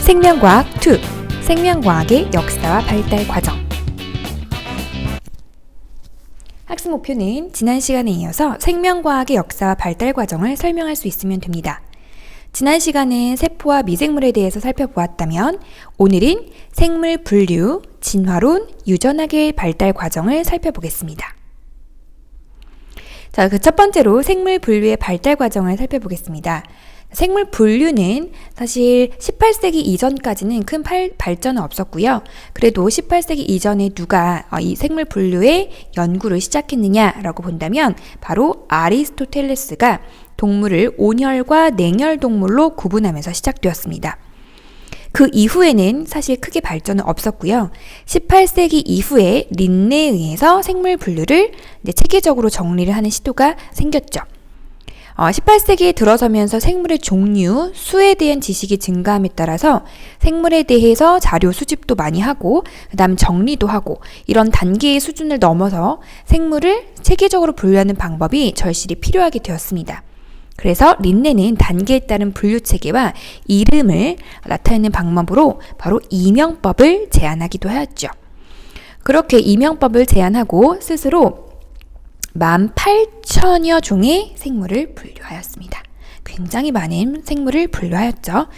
생명과학 2. 생명과학의 역사와 발달 과정. 학습 목표는 지난 시간에 이어서 생명과학의 역사와 발달 과정을 설명할 수 있으면 됩니다. 지난 시간은 세포와 미생물에 대해서 살펴보았다면 오늘은 생물 분류, 진화론, 유전학의 발달 과정을 살펴보겠습니다. 자, 그 첫 번째로 생물 분류의 발달 과정을 살펴보겠습니다. 생물 분류는 사실 18세기 이전까지는 큰 발전은 없었고요. 그래도 18세기 이전에 누가 이 생물 분류의 연구를 시작했느냐라고 본다면 바로 아리스토텔레스가 동물을 온혈과 냉혈 동물로 구분하면서 시작되었습니다. 그 이후에는 사실 크게 발전은 없었고요. 18세기 이후에 린네에 의해서 생물 분류를 체계적으로 정리를 하는 시도가 생겼죠. 18세기에 들어서면서 생물의 종류, 수에 대한 지식이 증가함에 따라서 생물에 대해서 자료 수집도 많이 하고 그 다음 정리도 하고 이런 단계의 수준을 넘어서 생물을 체계적으로 분류하는 방법이 절실히 필요하게 되었습니다. 그래서 린네는 단계에 따른 분류 체계와 이름을 나타내는 방법으로 바로 이명법을 제안하기도 하였죠. 그렇게 이명법을 제안하고 스스로 18,000여 종의 생물을 분류하였습니다. 굉장히 많은 생물을 분류하였죠.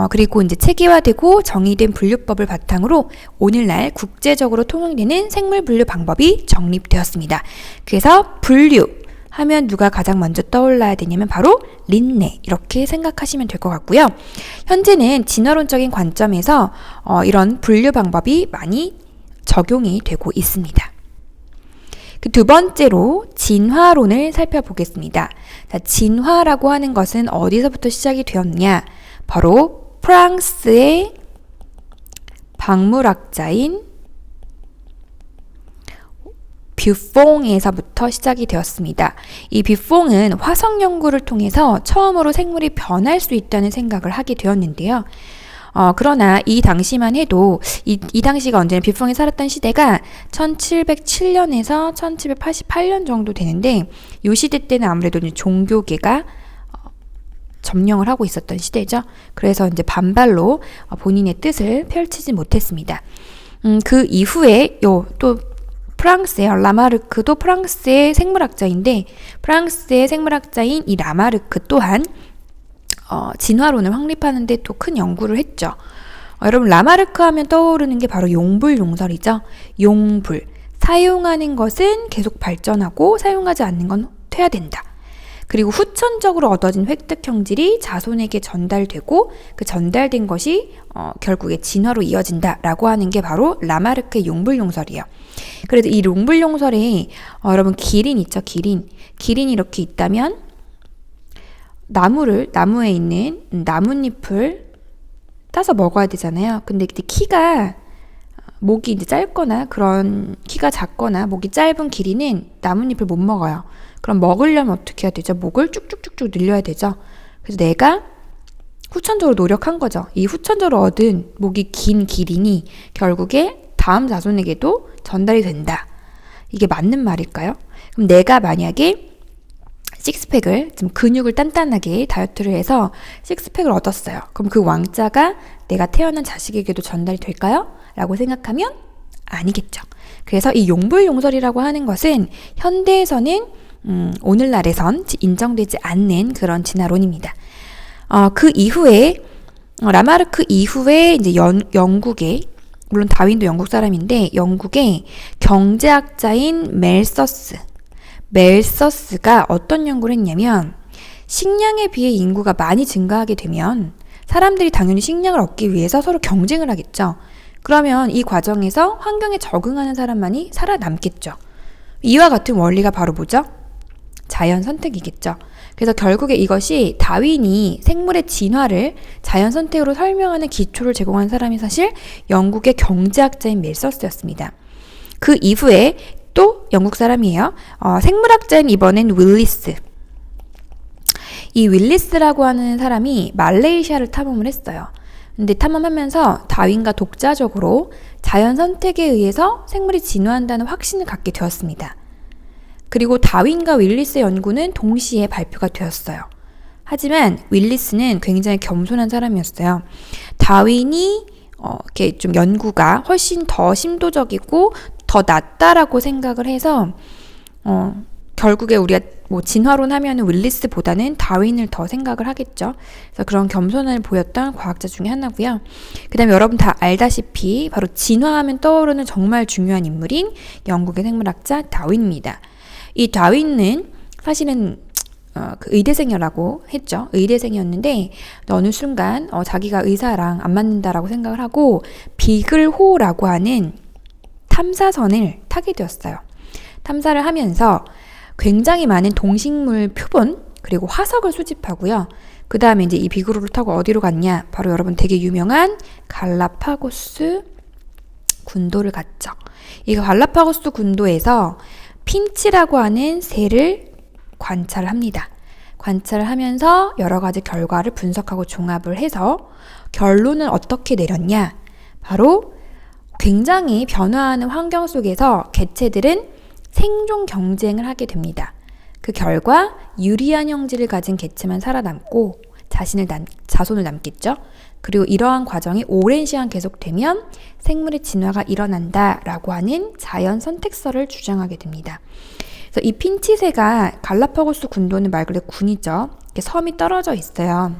그리고 이제 체계화되고 정의된 분류법을 바탕으로 오늘날 국제적으로 통용되는 생물 분류 방법이 정립되었습니다. 그래서 분류 하면 누가 가장 먼저 떠올라야 되냐면 바로 린네, 이렇게 생각하시면 될 것 같고요. 현재는 진화론적인 관점에서 이런 분류 방법이 많이 적용이 되고 있습니다. 그 두 번째로 진화론을 살펴보겠습니다. 자, 진화라고 하는 것은 어디서부터 시작이 되었느냐? 바로 프랑스의 박물학자인 뷰퐁에서부터 시작이 되었습니다. 이 뷰퐁은 화성 연구를 통해서 처음으로 생물이 변할 수 있다는 생각을 하게 되었는데요. 그러나 이 당시만 해도 이 당시가 언제나 뷰퐁이 살았던 시대가 1707년에서 1788년 정도 되는데 이 시대 때는 아무래도 이제 종교계가 점령을 하고 있었던 시대죠. 그래서 이제 반발로 본인의 뜻을 펼치지 못했습니다. 그 이후에 또 프랑스의 라마르크도 프랑스의 생물학자인데 프랑스의 생물학자인 이 라마르크 또한 진화론을 확립하는 데 또 큰 연구를 했죠. 여러분 라마르크 하면 떠오르는 게 바로 용불용설이죠. 용불, 사용하는 것은 계속 발전하고 사용하지 않는 건 퇴화된다. 그리고 후천적으로 얻어진 획득 형질이 자손에게 전달되고 그 전달된 것이 결국에 진화로 이어진다라고 하는 게 바로 라마르크의 용불용설이에요. 그래도 이 용불용설에 여러분 기린 있죠, 기린이 이렇게 있다면 나무에 있는 나뭇잎을 따서 먹어야 되잖아요. 근데 키가 목이 이제 짧거나 그런 키가 작거나 목이 짧은 기린은 나뭇잎을 못 먹어요. 그럼 먹으려면 어떻게 해야 되죠? 목을 쭉쭉쭉쭉 늘려야 되죠. 그래서 내가 후천적으로 노력한 거죠. 이 후천적으로 얻은 목이 긴 기린이 결국에 다음 자손에게도 전달이 된다. 이게 맞는 말일까요? 그럼 내가 만약에 식스팩을, 좀 근육을 단단하게 다이어트를 해서 식스팩을 얻었어요. 그럼 그 왕자가 내가 태어난 자식에게도 전달이 될까요? 라고 생각하면 아니겠죠. 그래서 이 용불용설이라고 하는 것은 현대에서는 오늘날에선 인정되지 않는 그런 진화론입니다. 그 이후에 라마르크 이후에 이제 영국의, 물론 다윈도 영국 사람인데 영국의 경제학자인 멜서스가 어떤 연구를 했냐면 식량에 비해 인구가 많이 증가하게 되면 사람들이 당연히 식량을 얻기 위해서 서로 경쟁을 하겠죠. 그러면 이 과정에서 환경에 적응하는 사람만이 살아남겠죠. 이와 같은 원리가 바로 뭐죠? 자연 선택이겠죠. 그래서 결국에 이것이 다윈이 생물의 진화를 자연 선택으로 설명하는 기초를 제공한 사람이 사실 영국의 경제학자인 멜서스였습니다. 그 이후에 또 영국 사람이에요. 생물학자인 이번엔 윌리스. 이 윌리스라고 하는 사람이 말레이시아를 탐험을 했어요. 근데 탐험하면서 다윈과 독자적으로 자연 선택에 의해서 생물이 진화한다는 확신을 갖게 되었습니다. 그리고 다윈과 윌리스의 연구는 동시에 발표가 되었어요. 하지만 윌리스는 굉장히 겸손한 사람이었어요. 다윈이 이렇게 좀 연구가 훨씬 더 심도적이고 더 낫다라고 생각을 해서 결국에 우리가 뭐 진화론 하면은 윌리스보다는 다윈을 더 생각을 하겠죠. 그래서 그런 겸손함을 보였던 과학자 중에 하나고요. 그 다음에 여러분 다 알다시피 바로 진화하면 떠오르는 정말 중요한 인물인 영국의 생물학자 다윈입니다. 이 다윈은 사실은 그 의대생이라고 했죠. 의대생이었는데 어느 순간 자기가 의사랑 안 맞는다라고 생각을 하고 비글호라고 하는 탐사선을 타게 되었어요. 탐사를 하면서 굉장히 많은 동식물 표본 그리고 화석을 수집하고요. 그 다음에 이제 이 비글호를 타고 어디로 갔냐? 바로 여러분 되게 유명한 갈라파고스 군도를 갔죠. 이 갈라파고스 군도에서 핀치라고 하는 새를 관찰을 합니다. 관찰을 하면서 여러 가지 결과를 분석하고 종합을 해서 결론은 어떻게 내렸냐? 바로 굉장히 변화하는 환경 속에서 개체들은 생존 경쟁을 하게 됩니다. 그 결과 유리한 형질을 가진 개체만 살아남고 자손을 남겠죠. 그리고 이러한 과정이 오랜 시간 계속되면 생물의 진화가 일어난다라고 하는 자연 선택설을 주장하게 됩니다. 그래서 이 핀치새가 갈라파고스 군도는 말 그대로 군이죠. 이렇게 섬이 떨어져 있어요.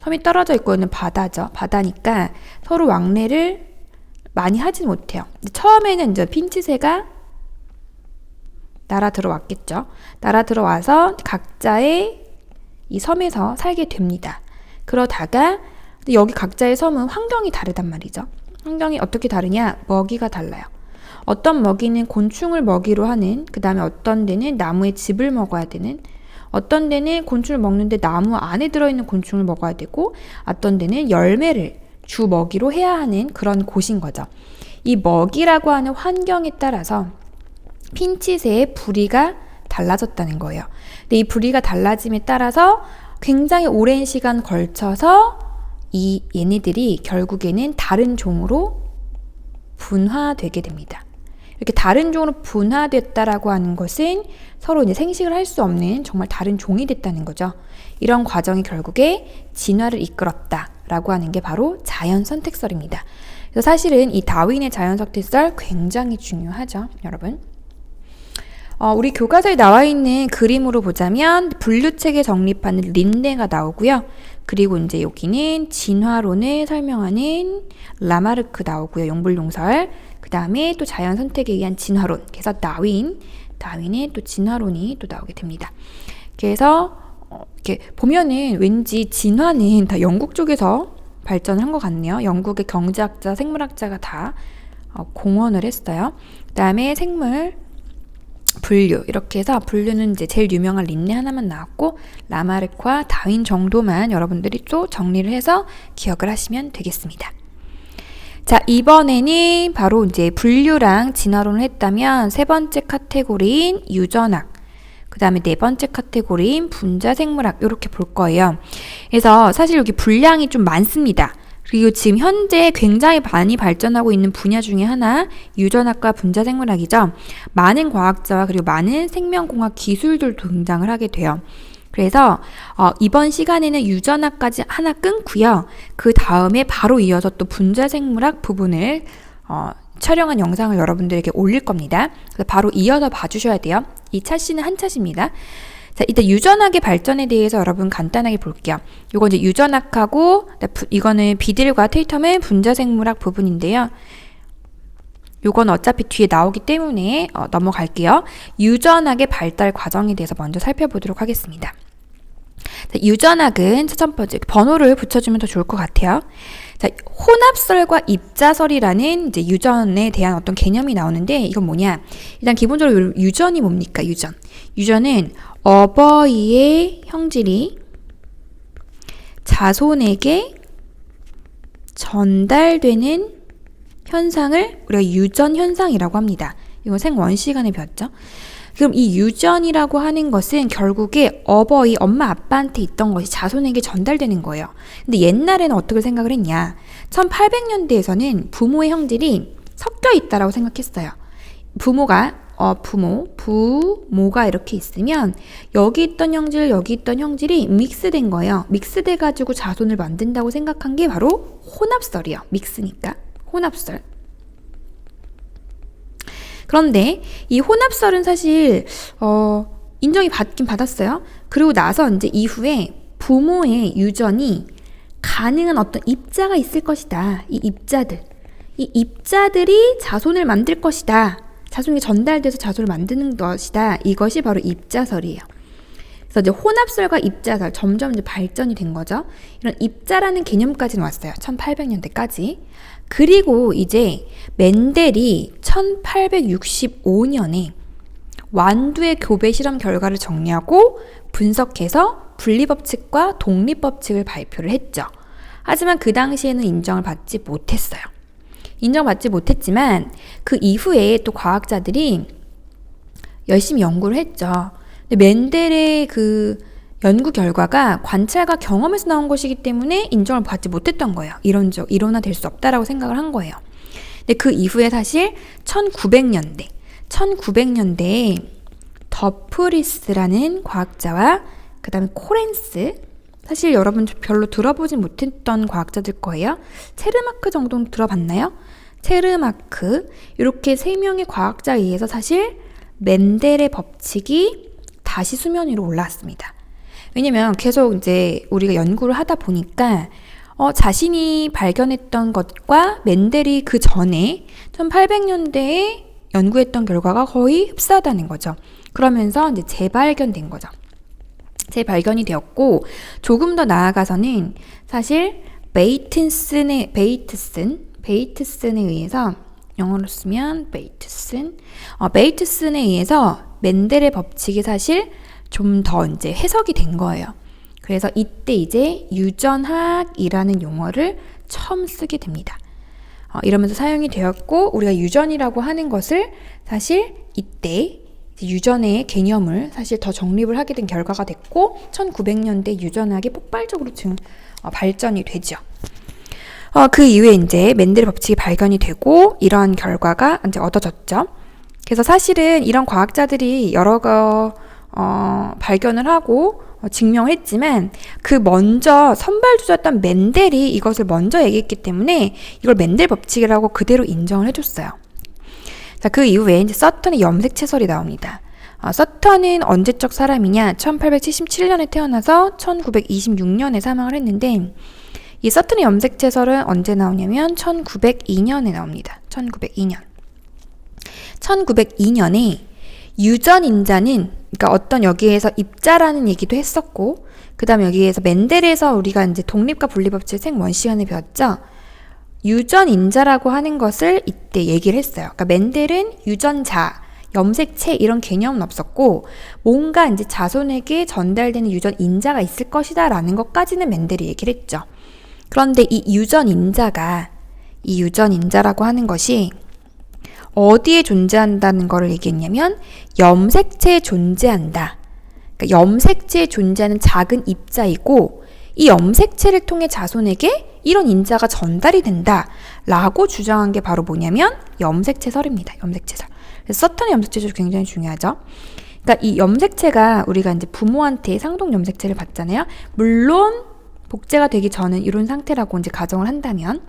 섬이 떨어져 있고 있는 바다죠. 바다니까 서로 왕래를 많이 하진 못해요. 처음에는 이제 핀치새가 날아 들어왔겠죠. 날아 들어와서 각자의 이 섬에서 살게 됩니다. 그러다가 여기 각자의 섬은 환경이 다르단 말이죠. 환경이 어떻게 다르냐? 먹이가 달라요. 어떤 먹이는 곤충을 먹이로 하는, 그 다음에 어떤 데는 나무의 즙을 먹어야 되는, 어떤 데는 곤충을 먹는데 나무 안에 들어있는 곤충을 먹어야 되고, 어떤 데는 열매를 주 먹이로 해야 하는 그런 곳인 거죠. 이 먹이라고 하는 환경에 따라서 핀치새의 부리가 달라졌다는 거예요. 근데 이 부리가 달라짐에 따라서 굉장히 오랜 시간 걸쳐서 이 얘네들이 결국에는 다른 종으로 분화되게 됩니다. 이렇게 다른 종으로 분화됐다라고 하는 것은 서로 이제 생식을 할 수 없는 정말 다른 종이 됐다는 거죠. 이런 과정이 결국에 진화를 이끌었다라고 하는 게 바로 자연 선택설입니다. 그래서 사실은 이 다윈의 자연 선택설 굉장히 중요하죠, 여러분. 우리 교과서에 나와 있는 그림으로 보자면 분류체계 정립하는 린네가 나오고요. 그리고 이제 여기는 진화론을 설명하는 라마르크 나오고요. 용불용설. 그 다음에 또 자연 선택에 의한 진화론. 그래서 다윈의 또 진화론이 또 나오게 됩니다. 그래서 이렇게 보면은 왠지 진화는 다 영국 쪽에서 발전을 한 것 같네요. 영국의 경제학자, 생물학자가 다 공헌을 했어요. 그 다음에 생물 분류, 이렇게 해서 분류는 이제 제일 유명한 린네 하나만 나왔고 라마르크와 다윈 정도만 여러분들이 또 정리를 해서 기억을 하시면 되겠습니다. 자, 이번에는 바로 이제 분류랑 진화론을 했다면 세 번째 카테고리인 유전학, 그 다음에 네 번째 카테고리인 분자생물학 이렇게 볼 거예요. 그래서 사실 여기 분량이 좀 많습니다. 그리고 지금 현재 굉장히 많이 발전하고 있는 분야 중에 하나 유전학과 분자생물학이죠. 많은 과학자와 그리고 많은 생명공학 기술들도 등장을 하게 돼요. 그래서 이번 시간에는 유전학까지 하나 끊고요. 그 다음에 바로 이어서 또 분자생물학 부분을 촬영한 영상을 여러분들에게 올릴 겁니다. 그래서 바로 이어서 봐주셔야 돼요. 이 차시는 한 차시입니다. 자, 일단 유전학의 발전에 대해서 여러분 간단하게 볼게요. 이거 이제 유전학하고 이거는 비딜과 테이텀의 분자생물학 부분인데요. 요건 어차피 뒤에 나오기 때문에 넘어갈게요. 유전학의 발달 과정에 대해서 먼저 살펴보도록 하겠습니다. 자, 유전학은 첫 번째 번호를 붙여주면 더 좋을 것 같아요. 자, 혼합설과 입자설이라는 이제 유전에 대한 어떤 개념이 나오는데 이건 뭐냐? 일단 기본적으로 유전이 뭡니까? 유전은 어버이의 형질이 자손에게 전달되는 현상을 우리가 유전 현상이라고 합니다. 이건 생원 시간에 배웠죠. 그럼 이 유전이라고 하는 것은 결국에 엄마 아빠한테 있던 것이 자손에게 전달되는 거예요. 근데 옛날에는 어떻게 생각을 했냐? 1800년대에서는 부모의 형질이 섞여 있다라고 생각했어요. 부모가 부모가 이렇게 있으면 여기 있던 형질, 여기 있던 형질이 믹스된 거예요. 믹스돼 가지고 자손을 만든다고 생각한 게 바로 혼합설이에요. 믹스니까 혼합설. 그런데 이 혼합설은 사실 인정이 받긴 받았어요. 그리고 나서 이제 이후에 부모의 유전이 가능한 어떤 입자가 있을 것이다. 이 입자들이 자손을 만들 것이다. 자손이 전달돼서 자손을 만드는 것이다. 이것이 바로 입자설이에요. 그래서 이제 혼합설과 입자설 점점 이제 발전이 된 거죠. 이런 입자라는 개념까지는 왔어요. 1800년대까지. 그리고 이제 멘델이 1865년에 완두의 교배 실험 결과를 정리하고 분석해서 분리법칙과 독립법칙을 발표를 했죠. 하지만 그 당시에는 인정을 받지 못했어요. 인정받지 못했지만 그 이후에 또 과학자들이 열심히 연구를 했죠. 근데 멘델의 그 연구 결과가 관찰과 경험에서 나온 것이기 때문에 인정을 받지 못했던 거예요. 이론화될 수 없다라고 생각을 한 거예요. 근데 그 이후에 사실 1900년대에 더프리스라는 과학자와 그 다음에 코렌스, 사실 여러분 별로 들어보진 못했던 과학자들 거예요. 체르마크 정도는 들어봤나요? 체르마크, 이렇게 3명의 과학자에 의해서 사실 멘델의 법칙이 다시 수면 위로 올라왔습니다. 왜냐면 계속 이제 우리가 연구를 하다 보니까 자신이 발견했던 것과 멘델이 그 전에 1800년대에 연구했던 결과가 거의 흡사하다는 거죠. 그러면서 이제 재발견된 거죠. 재발견이 되었고, 조금 더 나아가서는 사실 베이트슨에 의해서, 영어로 쓰면 베이트슨에 의해서 멘델의 법칙이 사실 좀 더 이제 해석이 된 거예요. 그래서 이때 이제 유전학이라는 용어를 처음 쓰게 됩니다. 이러면서 사용이 되었고, 우리가 유전이라고 하는 것을 사실 이때 유전의 개념을 사실 더 정립을 하게 된 결과가 됐고, 1900년대 유전학이 폭발적으로 발전이 되죠. 그 이후에 이제 멘델의 법칙이 발견이 되고 이런 결과가 이제 얻어졌죠. 그래서 사실은 이런 과학자들이 여러 거 발견을 하고 증명했지만 그 먼저 선발주자였던 멘델이 이것을 먼저 얘기했기 때문에 이걸 멘델 법칙이라고 그대로 인정을 해줬어요. 자, 그 이후에 이제 서턴의 염색체설이 나옵니다. 서턴은 언제적 사람이냐? 1877년에 태어나서 1926년에 사망을 했는데, 이 서턴의 염색체설은 언제 나오냐면 1902년에 나옵니다. 1902년에 유전인자는, 그러니까 어떤 여기에서 입자라는 얘기도 했었고, 그 다음에 여기에서 멘델에서 우리가 이제 독립과 분리법칙 생원 시간에 배웠죠. 유전인자라고 하는 것을 이때 얘기를 했어요. 그러니까 멘델은 유전자, 염색체 이런 개념은 없었고, 뭔가 이제 자손에게 전달되는 유전인자가 있을 것이다 라는 것까지는 멘델이 얘기를 했죠. 그런데 이 유전인자라고 하는 것이 어디에 존재한다는 것을 얘기했냐면 염색체에 존재한다. 그러니까 염색체에 존재하는 작은 입자이고, 이 염색체를 통해 자손에게 이런 인자가 전달이 된다 라고 주장한 게 바로 뭐냐면 염색체설입니다. 염색체설. 그래서 서턴의 염색체설이 굉장히 중요하죠. 그러니까 이 염색체가 우리가 이제 부모한테 상동 염색체를 받잖아요. 물론 복제가 되기 전은 이런 상태라고 이제 가정을 한다면,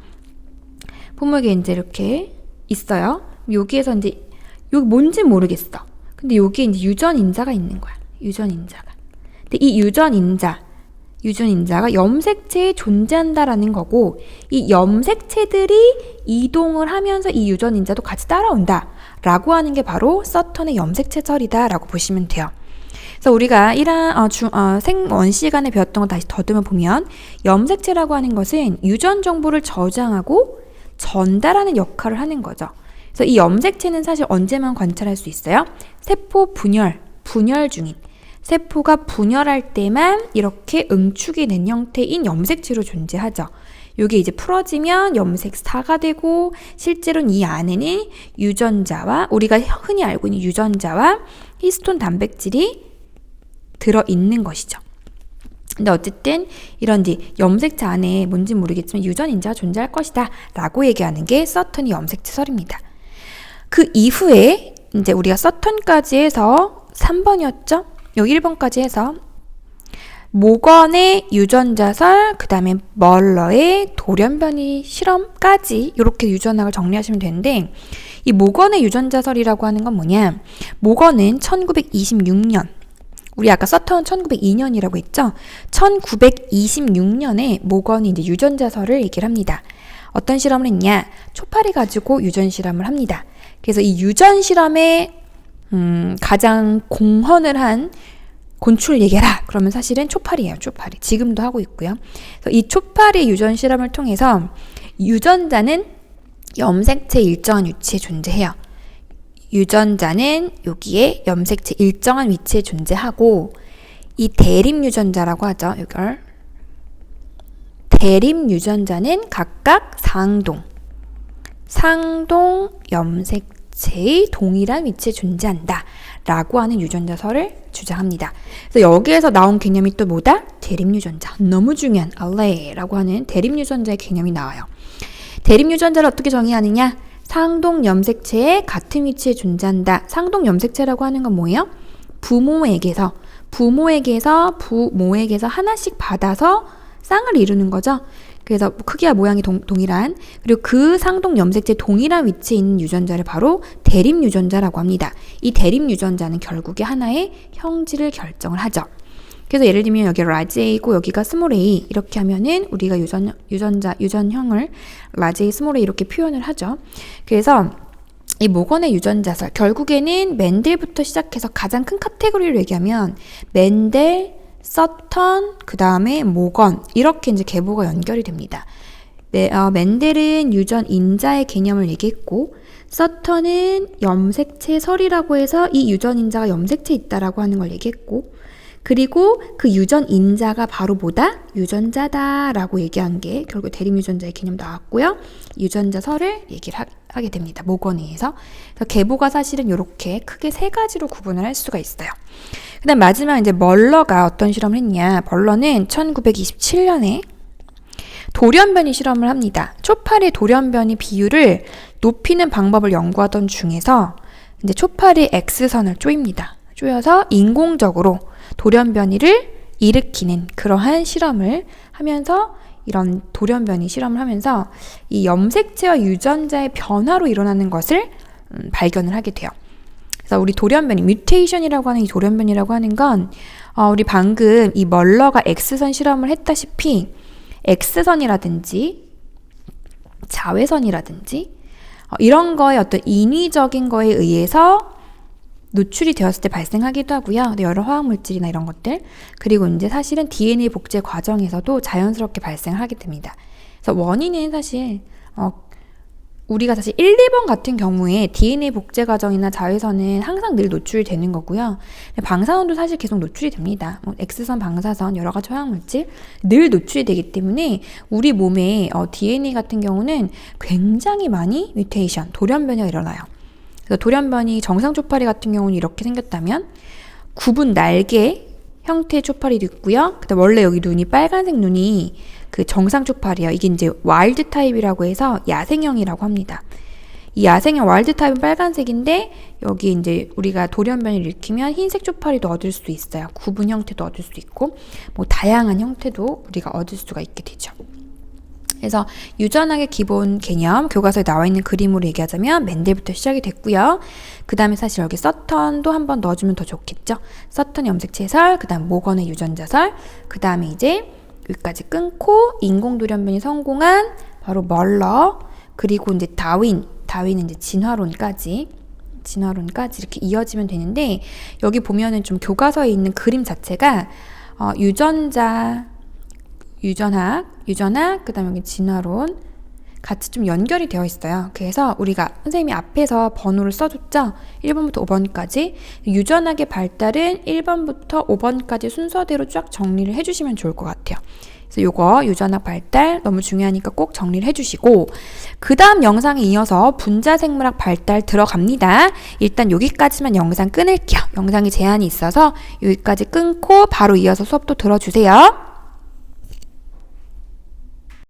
부모에게 이제 이렇게 있어요. 여기에서 이제 여기 뭔지 모르겠어. 근데 여기에 이제 유전인자가 있는 거야. 유전인자가. 근데 이 유전인자가 염색체에 존재한다라는 거고, 이 염색체들이 이동을 하면서 이 유전인자도 같이 따라온다 라고 하는 게 바로 서턴의 염색체설이다 라고 보시면 돼요. 그래서 우리가 생원 시간에 배웠던 거 다시 더듬어 보면, 염색체라고 하는 것은 유전 정보를 저장하고 전달하는 역할을 하는 거죠. 그래서 이 염색체는 사실 언제만 관찰할 수 있어요? 세포 분열 중인, 세포가 분열할 때만 이렇게 응축이 된 형태인 염색체로 존재하죠. 이게 이제 풀어지면 염색사가 되고, 실제로는 이 안에는 유전자와, 우리가 흔히 알고 있는 유전자와 히스톤 단백질이 들어있는 것이죠. 근데 어쨌든 이런 이제 염색체 안에 뭔지 모르겠지만 유전인자가 존재할 것이다 라고 얘기하는 게 서턴의 염색체설입니다. 그 이후에 이제 우리가 서턴까지 해서 3번이었죠? 여기 1번까지 해서 모건의 유전자설, 그 다음에 멀러의 돌연변이 실험까지 이렇게 유전학을 정리하시면 되는데, 이 모건의 유전자설이라고 하는 건 뭐냐? 모건은 1926년, 우리 아까 서턴은 1902년이라고 했죠? 1926년에 모건이 이제 유전자설을 얘기를 합니다. 어떤 실험을 했냐? 초파리 가지고 유전 실험을 합니다. 그래서 이 유전 실험에 가장 공헌을 한 곤충을 얘기해라. 그러면 사실은 초파리예요. 초파리. 지금도 하고 있고요. 그래서 이 초파리 유전 실험을 통해서 유전자는 염색체 일정한 위치에 존재해요. 유전자는 여기에 염색체 일정한 위치에 존재하고, 이 대립 유전자라고 하죠. 이걸 대립 유전자는 각각 상동 염색체의 동일한 위치에 존재한다 라고 하는 유전자설을 주장합니다. 그래서 여기에서 나온 개념이 또 뭐다? 대립 유전자. 너무 중요한 알레라고 하는 대립 유전자의 개념이 나와요. 대립 유전자를 어떻게 정의하느냐? 상동 염색체의 같은 위치에 존재한다. 상동 염색체라고 하는 건 뭐예요? 부모에게서 하나씩 받아서 쌍을 이루는 거죠. 그래서 크기와 모양이 동일한, 그리고 그 상동 염색체 동일한 위치에 있는 유전자를 바로 대립 유전자라고 합니다. 이 대립 유전자는 결국에 하나의 형질을 결정을 하죠. 그래서 예를 들면 여기 라지 A고 여기가 스몰 A 이렇게 하면은 우리가 유전형을 라지 A, 스몰 A 이렇게 표현을 하죠. 그래서 이 모건의 유전자설, 결국에는 멘델부터 시작해서 가장 큰 카테고리를 얘기하면 멘델, 서턴, 그 다음에 모건, 이렇게 이제 계보가 연결이 됩니다. 멘델은 유전 인자의 개념을 얘기했고, 서턴은 염색체설이라고 해서 이 유전 인자가 염색체에 있다라고 하는 걸 얘기했고, 그리고 그 유전 인자가 바로 뭐다? 유전자다라고 얘기한 게 결국 대립 유전자의 개념 나왔고요. 유전자설을 얘기를 하게 됩니다. 모건에 의해서. 그래서 계보가 사실은 이렇게 크게 세 가지로 구분을 할 수가 있어요. 그 다음 마지막 이제 멀러가 어떤 실험을 했냐. 멀러는 1927년에 돌연변이 실험을 합니다. 초파리 돌연변이 비율을 높이는 방법을 연구하던 중에서 이제 초파리 X선을 쪼입니다. 쪼여서 인공적으로 돌연변이를 일으키는 그러한 실험을 하면서, 이런 돌연변이 실험을 하면서 이 염색체와 유전자의 변화로 일어나는 것을 발견을 하게 돼요. 그래서 우리 돌연변이, 뮤테이션이라고 하는 이 돌연변이라고 하는 건 우리 방금 이 멀러가 X선 실험을 했다시피 X선이라든지 자외선이라든지 이런 거에 어떤 인위적인 거에 의해서 노출이 되었을 때 발생하기도 하고요. 여러 화학물질이나 이런 것들. 그리고 이제 사실은 DNA 복제 과정에서도 자연스럽게 발생을 하게 됩니다. 그래서 원인은 사실 우리가 사실 1, 2번 같은 경우에 DNA 복제 과정이나 자외선은 항상 늘 노출이 되는 거고요. 방사선도 사실 계속 노출이 됩니다. X선, 방사선, 여러 가지 화학물질 늘 노출이 되기 때문에 우리 몸에 DNA 같은 경우는 굉장히 많이 뮤테이션, 돌연변이가 일어나요. 그래서 돌연변이 정상 초파리 같은 경우는 이렇게 생겼다면 굽은 날개 형태의 초파리도 있고요. 그다음 원래 여기 눈이 빨간색 눈이 그 정상 초파리예요. 이게 이제 와일드 타입이라고 해서 야생형이라고 합니다. 이 야생형 와일드 타입은 빨간색인데 여기 이제 우리가 돌연변이를 일으키면 흰색 초파리도 얻을 수도 있어요. 굽은 형태도 얻을 수도 있고 뭐 다양한 형태도 우리가 얻을 수가 있게 되죠. 그래서 유전학의 기본 개념, 교과서에 나와 있는 그림으로 얘기하자면 멘델부터 시작이 됐고요. 그 다음에 사실 여기 서턴도 한번 넣어주면 더 좋겠죠. 서턴 염색체설, 그 다음 모건의 유전자설, 그 다음에 이제 여기까지 끊고 인공돌연변이 성공한 바로 멀러, 그리고 이제 다윈은 이제 진화론까지 이렇게 이어지면 되는데, 여기 보면은 좀 교과서에 있는 그림 자체가 유전학, 그 다음에 여기 진화론 같이 좀 연결이 되어 있어요. 그래서 우리가 선생님이 앞에서 번호를 써줬죠? 1번부터 5번까지. 유전학의 발달은 1번부터 5번까지 순서대로 쫙 정리를 해주시면 좋을 것 같아요. 그래서 요거 유전학 발달 너무 중요하니까 꼭 정리를 해주시고, 그 다음 영상에 이어서 분자생물학 발달 들어갑니다. 일단 여기까지만 영상 끊을게요. 영상이 제한이 있어서 여기까지 끊고 바로 이어서 수업도 들어주세요.